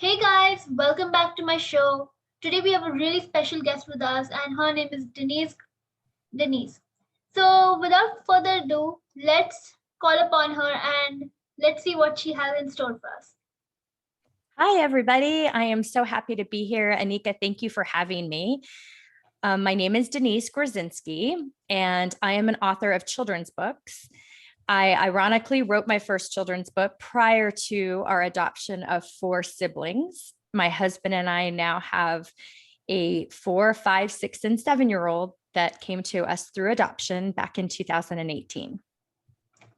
Hey guys, welcome back to my show. Today we have a really special guest with us, and her name is Denise. So, without further ado, let's call upon her and let's see what she has in store for us. Hi, everybody. I am so happy to be here. Anika, thank you for having me. My name is Denise Gruzensky, and I am an author of children's books. I ironically wrote my first children's book prior to our adoption of four siblings. My husband and I now have a 4, 5, 6, and 7-year-old that came to us through adoption back in 2018.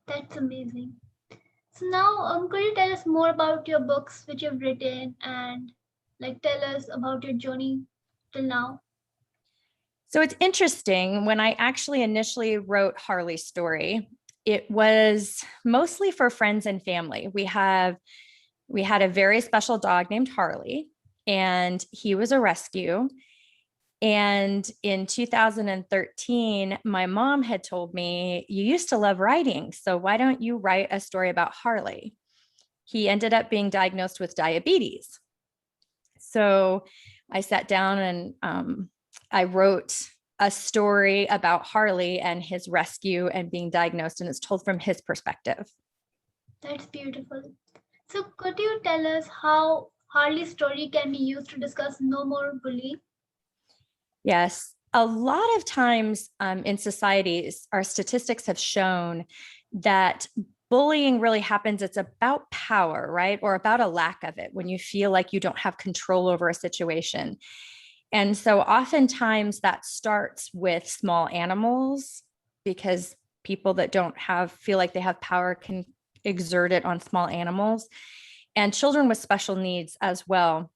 That's amazing. So now, could you tell us more about your books which you've written and tell us about your journey till now? So it's interesting. When I actually initially wrote Harley's story, it was mostly for friends and family. We had a very special dog named Harley, and he was a rescue. And in 2013, my mom had told me, "You used to love writing, so why don't you write a story about Harley?" He ended up being diagnosed with diabetes. So I sat down and I wrote a story about Harley and his rescue and being diagnosed, and it's told from his perspective. That's beautiful. So, could you tell us how Harley's story can be used to discuss no more bullying? Yes. A lot of times in societies, our statistics have shown that bullying really happens. It's about power, right? Or about a lack of it when you feel like you don't have control over a situation. And so oftentimes that starts with small animals because people that don't feel like they have power can exert it on small animals. And children with special needs as well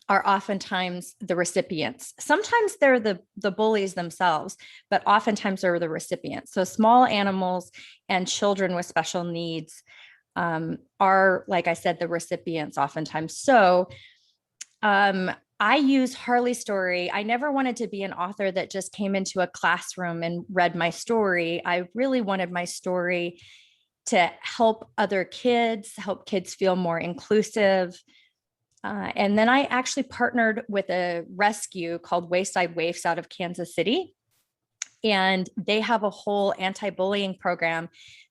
are oftentimes the recipients. Sometimes they're the bullies themselves, but oftentimes they're the recipients. So small animals and children with special needs are, like I said, the recipients oftentimes. So I use Harley's story. I never wanted to be an author that just came into a classroom and read my story. I really wanted my story to help other kids, help kids feel more inclusive. And then I actually partnered with a rescue called Wayside Waifs out of Kansas City. And they have a whole anti-bullying program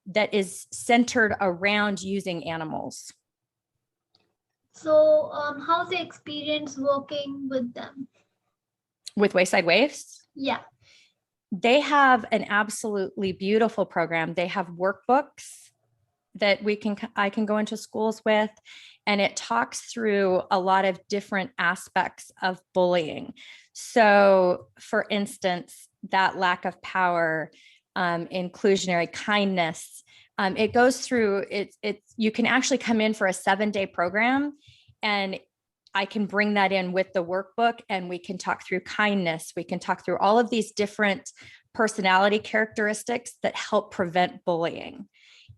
that is centered around using animals. So, how's the experience working with them? With Wayside Waifs? Yeah. They have an absolutely beautiful program. They have workbooks that I can go into schools with, and it talks through a lot of different aspects of bullying. So, for instance, that lack of power, inclusionary kindness, it goes through it. You can actually come in for a 7-day program, and I can bring that in with the workbook, and we can talk through kindness. We can talk through all of these different personality characteristics that help prevent bullying.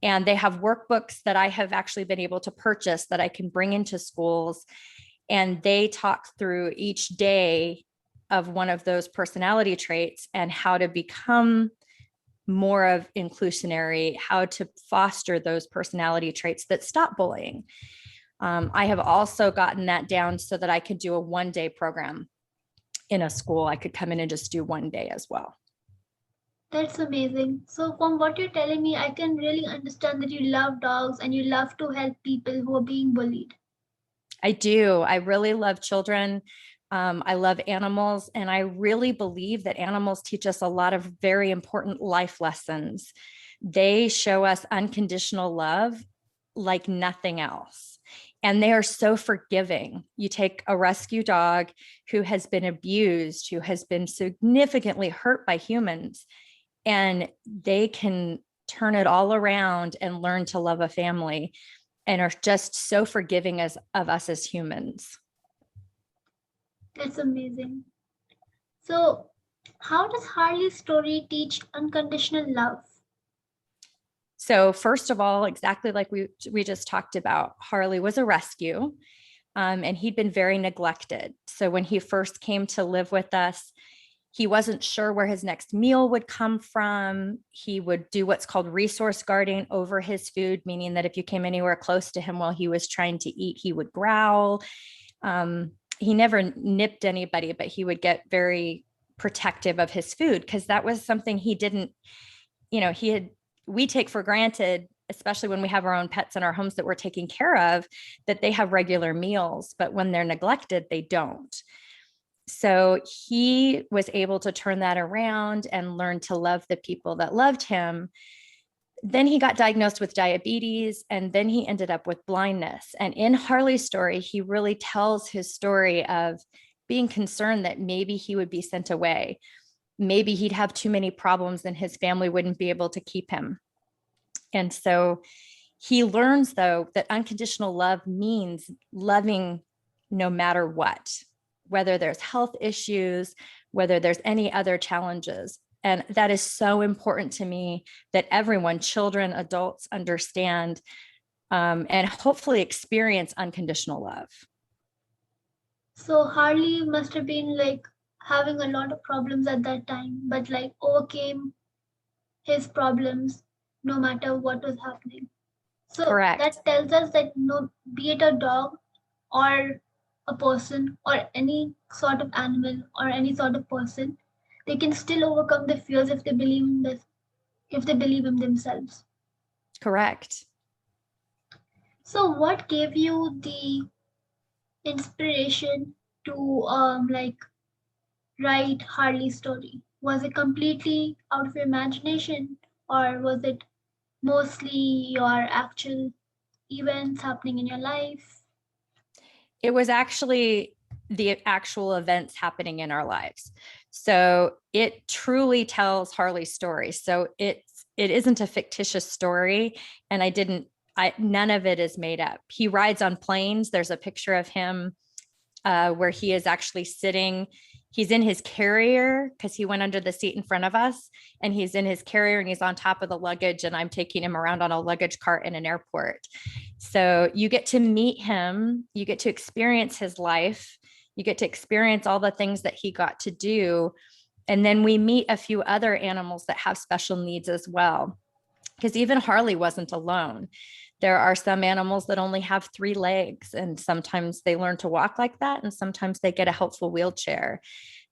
And they have workbooks that I have actually been able to purchase that I can bring into schools. And they talk through each day of one of those personality traits and how to become more of inclusionary, how to foster those personality traits that stop bullying. I have also gotten that down so that I could do a 1-day program in a school. I could come in and just do 1 day as well. That's amazing. So, from what you're telling me, I can really understand that you love dogs and you love to help people who are being bullied. I do. I really love children. I love animals. And I really believe that animals teach us a lot of very important life lessons. They show us unconditional love like nothing else. And they are so forgiving. You take a rescue dog who has been abused, who has been significantly hurt by humans, and they can turn it all around and learn to love a family and are just so forgiving of us as humans. That's amazing. So, how does Harley's story teach unconditional love? So first of all, exactly like we just talked about, Harley was a rescue, and he'd been very neglected. So when he first came to live with us, He wasn't sure where his next meal would come from. He would do what's called resource guarding over his food, meaning that if you came anywhere close to him while he was trying to eat, he would growl. He never nipped anybody, but he would get very protective of his food because that was something he didn't, we take for granted, especially when we have our own pets in our homes that we're taking care of, that they have regular meals, but when they're neglected, they don't. So he was able to turn that around and learn to love the people that loved him. Then he got diagnosed with diabetes, and then he ended up with blindness. And in Harley's story, he really tells his story of being concerned that maybe he would be sent away. Maybe he'd have too many problems and his family wouldn't be able to keep him. And so he learns, though, that unconditional love means loving no matter what, whether there's health issues, whether there's any other challenges. And that is so important to me that everyone, children, adults, understand and hopefully experience unconditional love. So Harley must have been like having a lot of problems at that time, but like overcame his problems no matter what was happening. So Correct. that tells us that no, be it a dog or a person or any sort of animal or any sort of person, they can still overcome their fears if they believe in this, if they believe in themselves. Correct. So what gave you the inspiration to like write Harley's story? Was it completely out of your imagination, or was it mostly your actual events happening in your life? It was actually the actual events happening in our lives. So it truly tells Harley's story. So it isn't a fictitious story, and none of it is made up. He rides on planes. There's a picture of him where he is actually sitting. He's in his carrier because he went under the seat in front of us, and he's in his carrier and he's on top of the luggage, and I'm taking him around on a luggage cart in an airport. So you get to meet him, you get to experience his life, you get to experience all the things that he got to do. And then we meet a few other animals that have special needs as well, because even Harley wasn't alone. There are some animals that only have 3 legs, and sometimes they learn to walk like that, and sometimes they get a helpful wheelchair.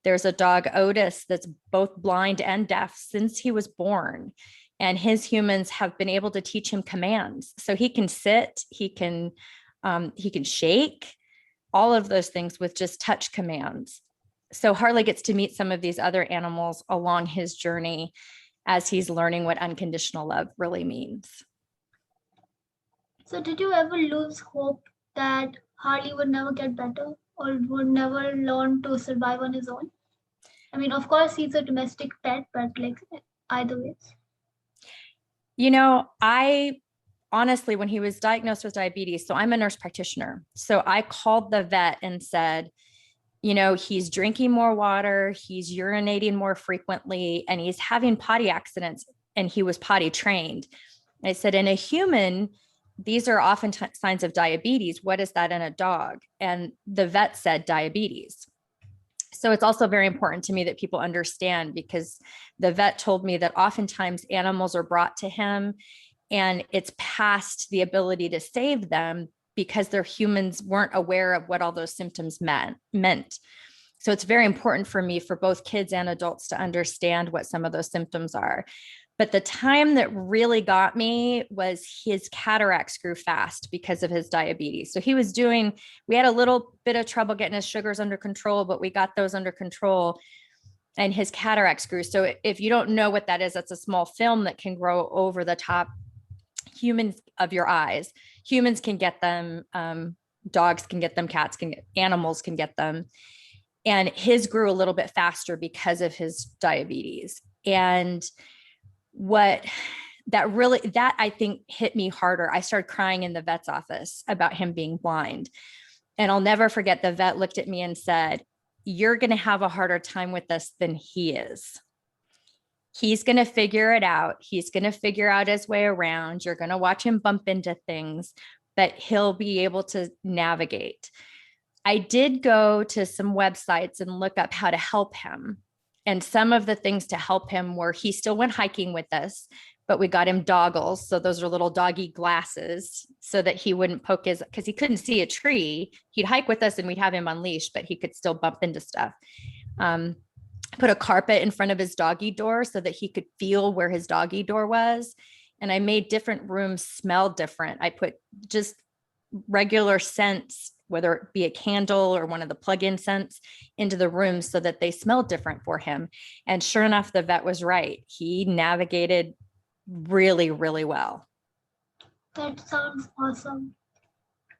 There's a dog, Otis, that's both blind and deaf since he was born, and his humans have been able to teach him commands. So he can sit, he can shake, all of those things with just touch commands. So Harley gets to meet some of these other animals along his journey as he's learning what unconditional love really means. So did you ever lose hope that Harley would never get better or would never learn to survive on his own? I mean, of course, he's a domestic pet, but like either ways. I honestly, when he was diagnosed with diabetes, so I'm a nurse practitioner. So I called the vet and said, he's drinking more water, he's urinating more frequently, and he's having potty accidents, and he was potty trained. I said, in a human, these are often signs of diabetes. What is that in a dog? And the vet said diabetes. So it's also very important to me that people understand, because the vet told me that oftentimes animals are brought to him and it's past the ability to save them because their humans weren't aware of what all those symptoms meant. So it's very important for me, for both kids and adults, to understand what some of those symptoms are. But the time that really got me was his cataracts grew fast because of his diabetes. So we had a little bit of trouble getting his sugars under control, but we got those under control, and his cataracts grew. So if you don't know what that is, that's a small film that can grow over the top of your eyes. Humans can get them, dogs can get them, animals can get them. And his grew a little bit faster because of his diabetes. And that I think hit me harder. I started crying in the vet's office about him being blind. And I'll never forget, the vet looked at me and said, "You're going to have a harder time with this than he is. He's going to figure it out. He's going to figure out his way around. You're going to watch him bump into things, but he'll be able to navigate." I did go to some websites and look up how to help him. And some of the things to help him were he still went hiking with us, but we got him doggles. So those are little doggy glasses so that he wouldn't poke his, because he couldn't see a tree. He'd hike with us and we'd have him unleashed, but he could still bump into stuff. Put a carpet in front of his doggy door so that he could feel where his doggy door was. And I made different rooms smell different. I put just regular scents, whether it be a candle or one of the plug-in scents, into the room so that they smelled different for him. And sure enough, the vet was right. He navigated really, really well. That sounds awesome.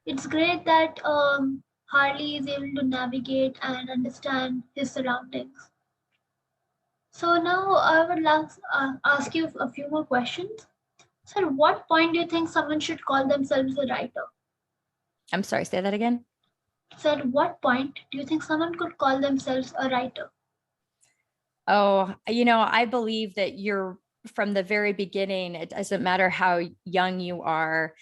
It's great that Harley is able to navigate and understand his surroundings. So now I would like ask you a few more questions. So at what point do you think someone should call themselves a writer? I'm sorry, say that again. So at what point do you think someone could call themselves a writer? Oh, I believe that you're from the very beginning, it doesn't matter how young you are.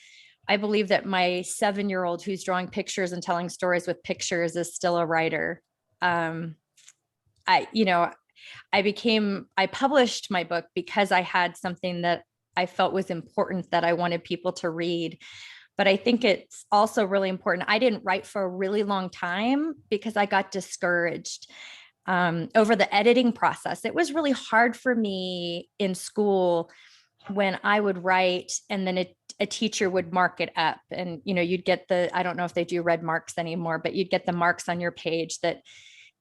I believe that my 7-year-old who's drawing pictures and telling stories with pictures is still a writer. I published my book because I had something that I felt was important that I wanted people to read. But I think it's also really important. I didn't write for a really long time because I got discouraged over the editing process. It was really hard for me in school when I would write and then a teacher would mark it up, and you'd get I don't know if they do red marks anymore, but you'd get the marks on your page that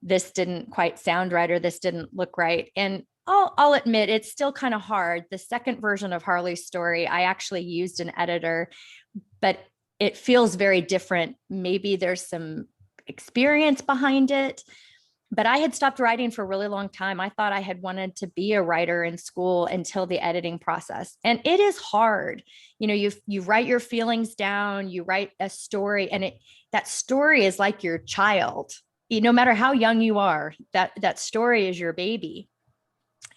this didn't quite sound right or this didn't look right. And I'll admit it's still kind of hard. The second version of Harley's story, I actually used an editor, but it feels very different. Maybe there's some experience behind it, but I had stopped writing for a really long time. I thought I had wanted to be a writer in school until the editing process. And it is hard. You write your feelings down, you write a story, and that story is like your child. No matter how young you are, that story is your baby.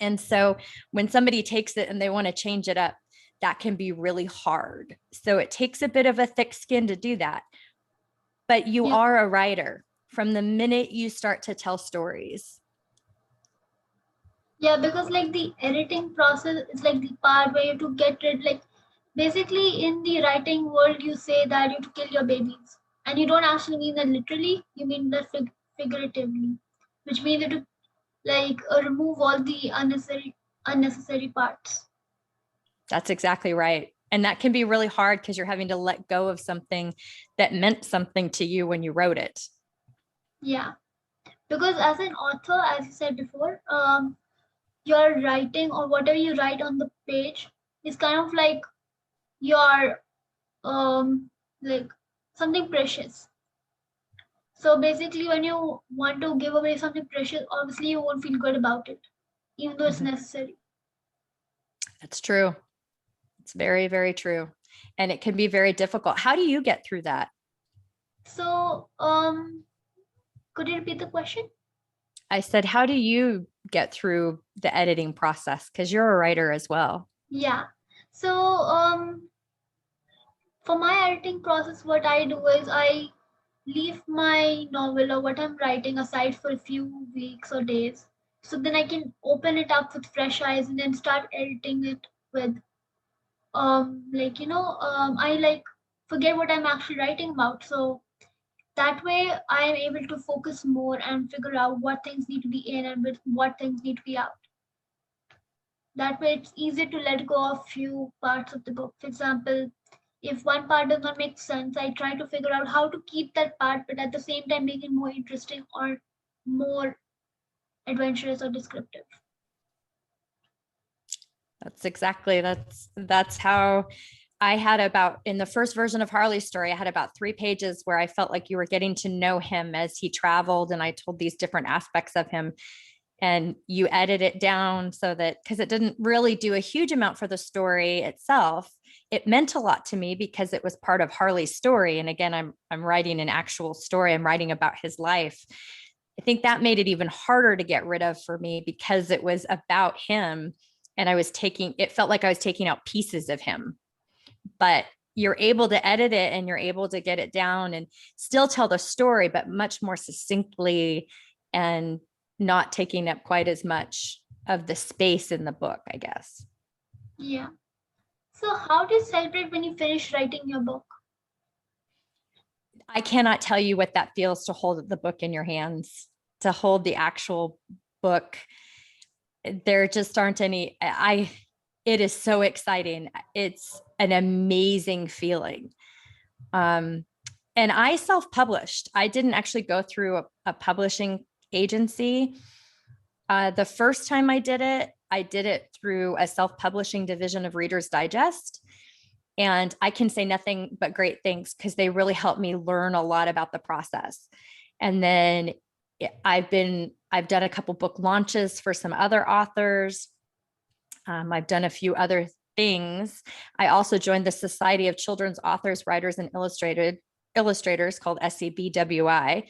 And so when somebody takes it and they want to change it up, that can be really hard. So it takes a bit of a thick skin to do that. But you are a writer from the minute you start to tell stories. Yeah, because like the editing process is like the part where you have to get rid, like basically in the writing world, you say that you have to kill your babies. And you don't actually mean that literally, you mean that figuratively, which means you have to like remove all the unnecessary parts. That's exactly right. And that can be really hard because you're having to let go of something that meant something to you when you wrote it. Yeah, because as an author, as you said before, your writing or whatever you write on the page is kind of like your like something precious. So basically, when you want to give away something precious, obviously you won't feel good about it, even though it's necessary. That's true. It's very, very true. And it can be very difficult. How do you get through that? So, could you repeat the question? I said, how do you get through the editing process? Because you're a writer as well. Yeah. So, for my editing process, what I do is I leave my novel or what I'm writing aside for a few weeks or days. So then I can open it up with fresh eyes and then start editing it with I like forget what I'm actually writing about. So that way I am able to focus more and figure out what things need to be in and what things need to be out. That way it's easier to let go of few parts of the book. For example, if one part does not make sense, I try to figure out how to keep that part, but at the same time make it more interesting or more adventurous or descriptive. That's how I had about in the first version of Harley's story, I had about 3 pages where I felt like you were getting to know him as he traveled. And I told these different aspects of him, and you edit it down so that, because it didn't really do a huge amount for the story itself, it meant a lot to me because it was part of Harley's story. And again, I'm writing an actual story. I'm writing about his life. I think that made it even harder to get rid of for me because it was about him. And it felt like I was taking out pieces of him, but you're able to edit it and you're able to get it down and still tell the story, but much more succinctly and not taking up quite as much of the space in the book, I guess. Yeah. So how do you celebrate when you finish writing your book? I cannot tell you what that feels to hold the book in your hands, to hold the actual book. There just aren't any, it is so exciting. It's an amazing feeling. And I self-published. I didn't actually go through a publishing agency. The first time I did it through a self-publishing division of Reader's Digest. And I can say nothing but great things because they really helped me learn a lot about the process. And then I've done a couple book launches for some other authors. I've done a few other things. I also joined the Society of Children's Authors, Writers, and Illustrators called SCBWI,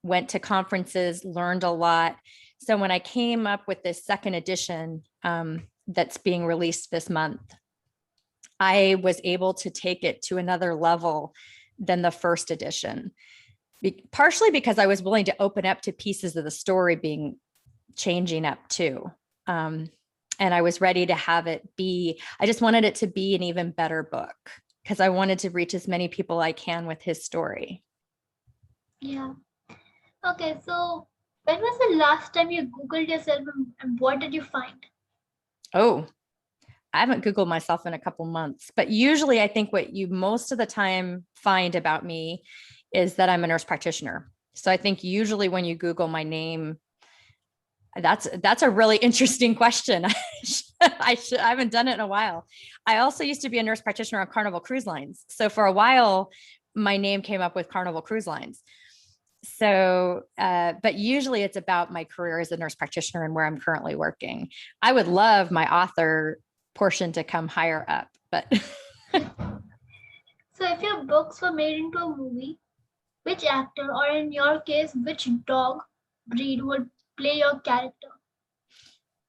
went to conferences, learned a lot. So when I came up with this second edition that's being released this month, I was able to take it to another level than the first edition, partially because I was willing to open up to pieces of the story changing up too. And I was ready to have it be, I just wanted it to be an even better book because I wanted to reach as many people I can with his story. Yeah. Okay, so when was the last time you Googled yourself and what did you find? Oh, I haven't Googled myself in a couple months, but usually I think what you most of the time find about me is that I'm a nurse practitioner. So I think usually when you Google my name, that's a really interesting question. I haven't done it in a while. I also used to be a nurse practitioner on Carnival Cruise Lines. So for a while, my name came up with Carnival Cruise Lines. So, but usually it's about my career as a nurse practitioner and where I'm currently working. I would love my author portion to come higher up, but. So if your books were made into a movie, which actor, or in your case, which dog breed would play your character?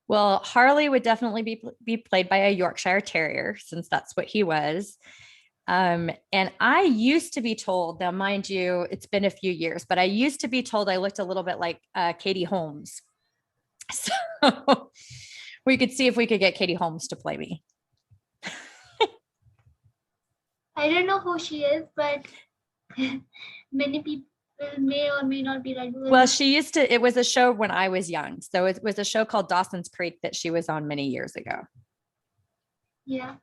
Well, Harley would definitely be played by a Yorkshire Terrier, since that's what he was. And I used to be told, now mind you, it's been a few years, but I used to be told I looked a little bit like Katie Holmes. So we could see if we could get Katie Holmes to play me. I don't know who she is, but many people may or may not be right. Well, it was a show when I was young. So it was a show called Dawson's Creek that she was on many years ago. Yeah.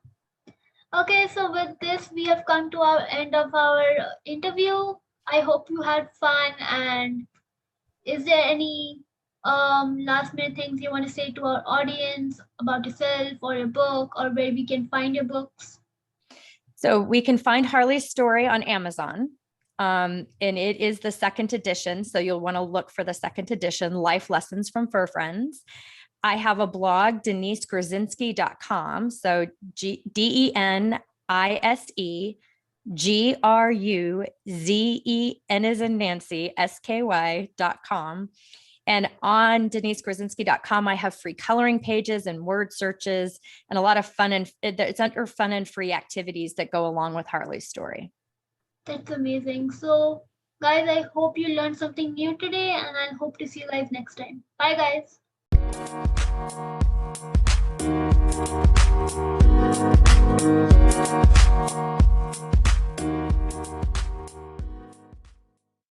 Okay, so with this, we have come to our end of our interview. I hope you had fun. And is there any last minute things you want to say to our audience about yourself or your book, or where we can find your books? So we can find Harley's story on Amazon. And it is the second edition. So you'll want to look for the second edition, Life Lessons from Fur Friends. I have a blog, denisegruzinski.com. So DENISE GRUZEN as in Nancy, SKY.com. And on denisegruzinski.com, I have free coloring pages and word searches and a lot of fun, and it's under fun and free activities that go along with Harley's story. That's amazing. So guys, I hope you learned something new today, and I hope to see you guys next time. Bye guys.